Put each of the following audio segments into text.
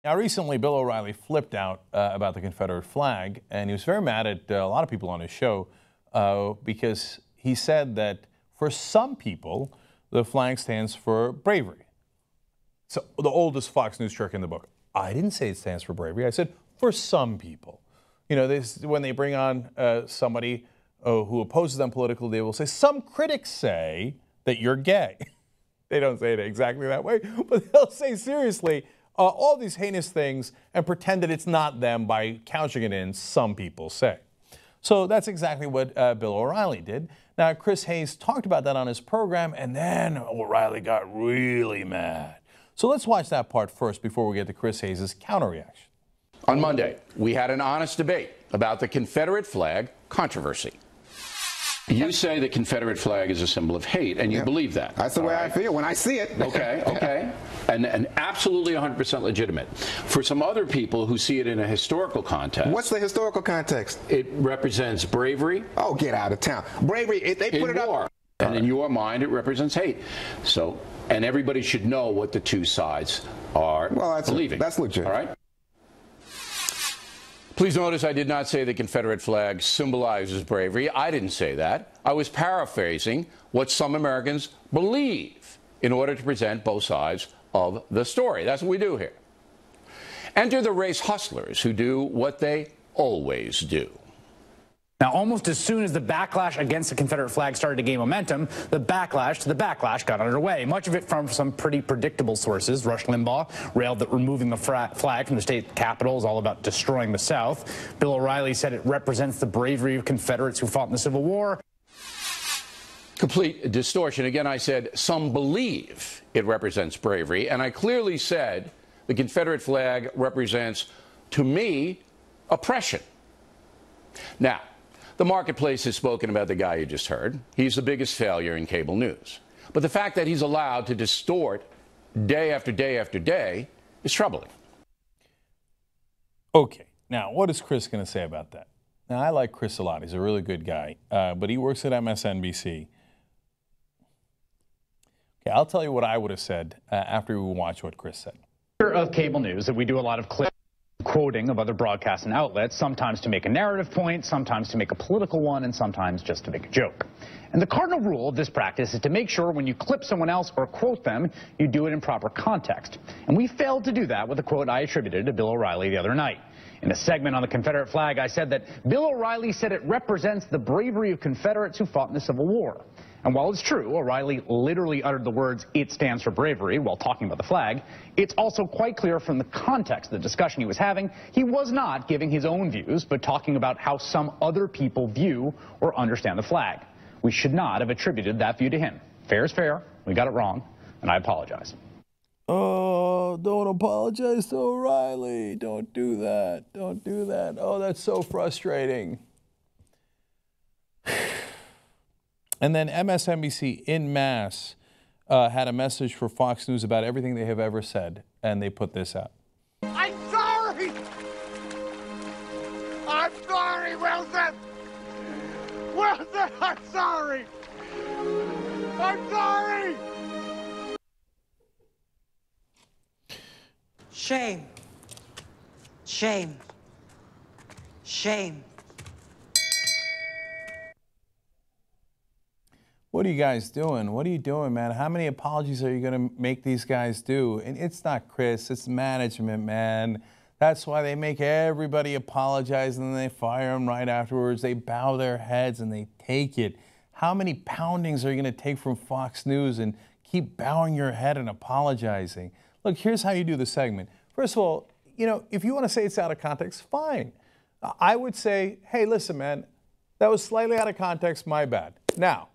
Now, recently, Bill O'Reilly flipped out about the Confederate flag, and he was very mad at a lot of people on his show because he said that for some people, the flag stands for bravery. So, the oldest Fox News trick in the book. I didn't say it stands for bravery. I said for some people. You know, when they bring on somebody who opposes them politically, they will say, some critics say that you're gay. They don't say it exactly that way, but they'll say seriously all these heinous things and pretend that it's not them by couching it in, some people say. So that's exactly what Bill O'Reilly did. Now, Chris Hayes talked about that on his program, and then O'Reilly got really mad. So let's watch that part first before we get to Chris Hayes' counter-reaction. On Monday, we had an honest debate about the Confederate flag controversy. You say the Confederate flag is a symbol of hate, and you believe that. That's the way I feel when I see it. Okay. And absolutely 100% legitimate. For some other people who see it in a historical context. What's the historical context? It represents bravery. Oh, get out of town. Bravery, if they put it war. up. And in your mind, it represents hate. So, and everybody should know what the two sides are believing. That's legit. All right? Please notice I did not say the Confederate flag symbolizes bravery. I didn't say that. I was paraphrasing what some Americans believe in order to present both sides of the story. That's what we do here. Enter the race hustlers who do what they always do. Now, almost as soon as the backlash against the Confederate flag started to gain momentum, the backlash to the backlash got underway. Much of it from some pretty predictable sources. Rush Limbaugh railed that removing the flag from the state capitol is all about destroying the South. Bill O'Reilly said it represents the bravery of Confederates who fought in the Civil War. Complete distortion. Again, I said some believe it represents bravery, and I clearly said the Confederate flag represents, to me, oppression. Now, the marketplace has spoken about the guy you just heard. He's the biggest failure in cable news. But the fact that he's allowed to distort day after day after day is troubling. Okay, now what is Chris going to say about that? Now, I like Chris a lot. He's a really good guy, but he works at MSNBC. Okay, I'll tell you what I would have said after we watch what Chris said. Of cable news, that we do a lot of clips. Quoting of other broadcasting outlets, sometimes to make a narrative point, sometimes to make a political one, and sometimes just to make a joke. And the cardinal rule of this practice is to make sure when you clip someone else or quote them, you do it in proper context. And we failed to do that with a quote I attributed to Bill O'Reilly the other night. In a segment on the Confederate flag, I said that Bill O'Reilly said it represents the bravery of Confederates who fought in the Civil War. And while it's true, O'Reilly literally uttered the words, "it stands for bravery," while talking about the flag, it's also quite clear from the context of the discussion he was having, he was not giving his own views, but talking about how some other people view or understand the flag. We should not have attributed that view to him. Fair is fair. We got it wrong, and I apologize. Oh, don't apologize to O'Reilly. Don't do that. Don't do that. Oh, that's so frustrating. And then MSNBC en masse had a message for Fox News about everything they have ever said, and they put this out. I'm sorry! I'm sorry, Wilson! Wilson, I'm sorry! I'm sorry! Shame. Shame. Shame. What are you guys doing? What are you doing, man? How many apologies are you going to make these guys do? And it's not Chris, it's management, man. That's why they make everybody apologize and then they fire them right afterwards. They bow their heads and they take it. How many poundings are you going to take from Fox News and keep bowing your head and apologizing? Look, here's how you do the segment. First of all, you know, if you want to say it's out of context, fine. I would say, hey, listen, man, that was slightly out of context, my bad. Now,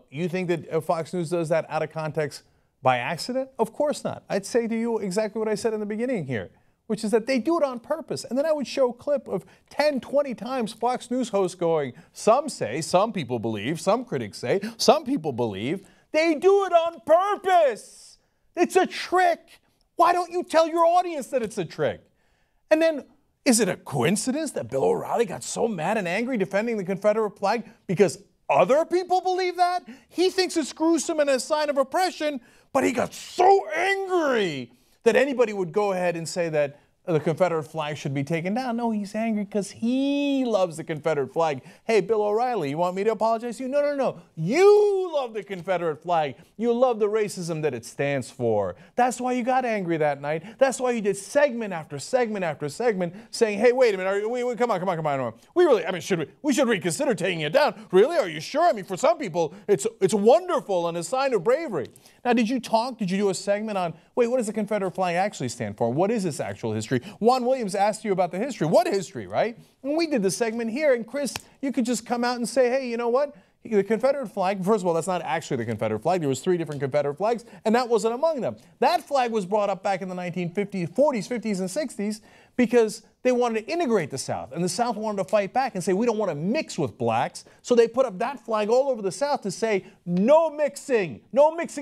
you think that Fox News does that out of context by accident? Of course not. I'd say to you exactly what I said in the beginning here, which is that they do it on purpose. And then I would show a clip of 10, 20 times Fox News hosts going, some say, some people believe, some critics say, some people believe. They do it on purpose. It's a trick. Why don't you tell your audience that it's a trick? And then, is it a coincidence that Bill O'Reilly got so mad and angry defending the Confederate flag because other people believe that? He thinks it's gruesome and a sign of oppression, but he got so angry that anybody would go ahead and say that the Confederate flag should be taken down. No, he's angry because he loves the Confederate flag. Hey, Bill O'Reilly, you want me to apologize to you? No, no, no. You love the Confederate flag. You love the racism that it stands for. That's why you got angry that night. That's why you did segment after segment after segment saying, hey, wait a minute. Come on. We should reconsider taking it down. Really? Are you sure? I mean, for some people, it's wonderful and a sign of bravery. Now, did you do a segment on, wait, what does the Confederate flag actually stand for? What is its actual history? Juan Williams asked you about the history. What history, right? And we did the segment here, and Chris, you could just come out and say, hey, you know what? The Confederate flag, first of all, that's not actually the Confederate flag. There was 3 different Confederate flags, and that wasn't among them. That flag was brought up back in the 1940s, 50s, and 60s because they wanted to integrate the South, and the South wanted to fight back and say, we don't want to mix with blacks, so they put up that flag all over the South to say, no mixing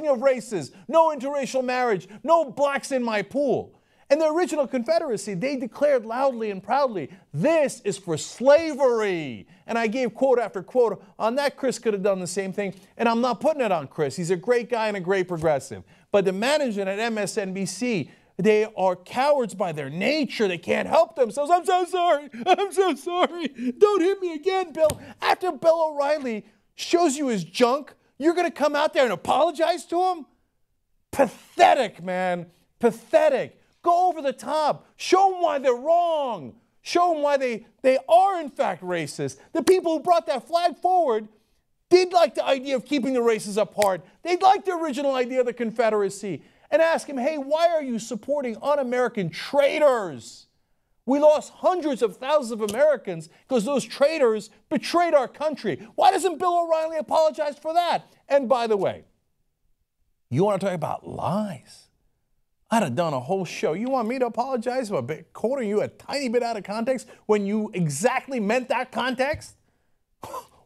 of races, no interracial marriage, no blacks in my pool. And the original Confederacy, they declared loudly and proudly, this is for slavery. And I gave quote after quote on that. Chris could have done the same thing. And I'm not putting it on Chris. He's a great guy and a great progressive. But the management at MSNBC, they are cowards by their nature. They can't help themselves. I'm so sorry. Don't hit me again, Bill. After Bill O'Reilly shows you his junk, you're going to come out there and apologize to him? Pathetic, man. Pathetic. Go over the top. Show them why they're wrong. Show them why they are, in fact, racist. The people who brought that flag forward did like the idea of keeping the races apart. They liked the original idea of the Confederacy. And ask him, hey, why are you supporting un-American traitors? We lost hundreds of thousands of Americans because those traitors betrayed our country. Why doesn't Bill O'Reilly apologize for that? And by the way, you want to talk about lies? I'd have done a whole show. You want me to apologize for quoting you a tiny bit out of context when you exactly meant that context?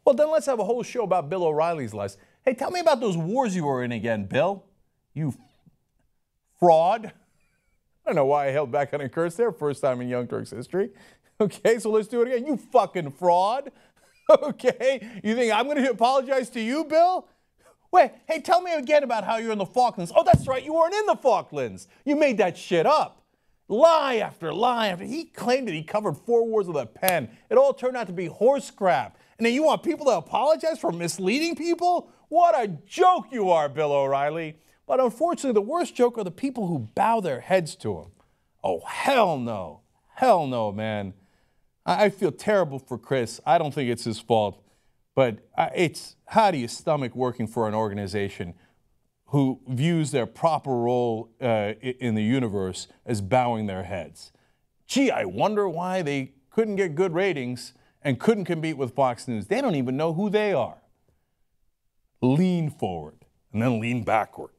Well, then let's have a whole show about Bill O'Reilly's lies. Hey, tell me about those wars you were in again, Bill. You fraud. I don't know why I held back on a curse there. First time in Young Turks history. Okay, so let's do it again. You fucking fraud. Okay, you think I'm going to apologize to you, Bill? Wait, hey, tell me again about how you're in the Falklands. Oh, that's right, you weren't in the Falklands. You made that shit up. Lie after lie after. He claimed that he covered 4 wars with a pen. It all turned out to be horse crap. And then you want people to apologize for misleading people? What a joke you are, Bill O'Reilly. But unfortunately, the worst joke are the people who bow their heads to him. Oh, hell no. Hell no, man. I feel terrible for Chris. I don't think it's his fault. But it's, how do you stomach working for an organization who views their proper role in the universe as bowing their heads? Gee, I wonder why they couldn't get good ratings and couldn't compete with Fox News. They don't even know who they are. Lean forward and then lean backward.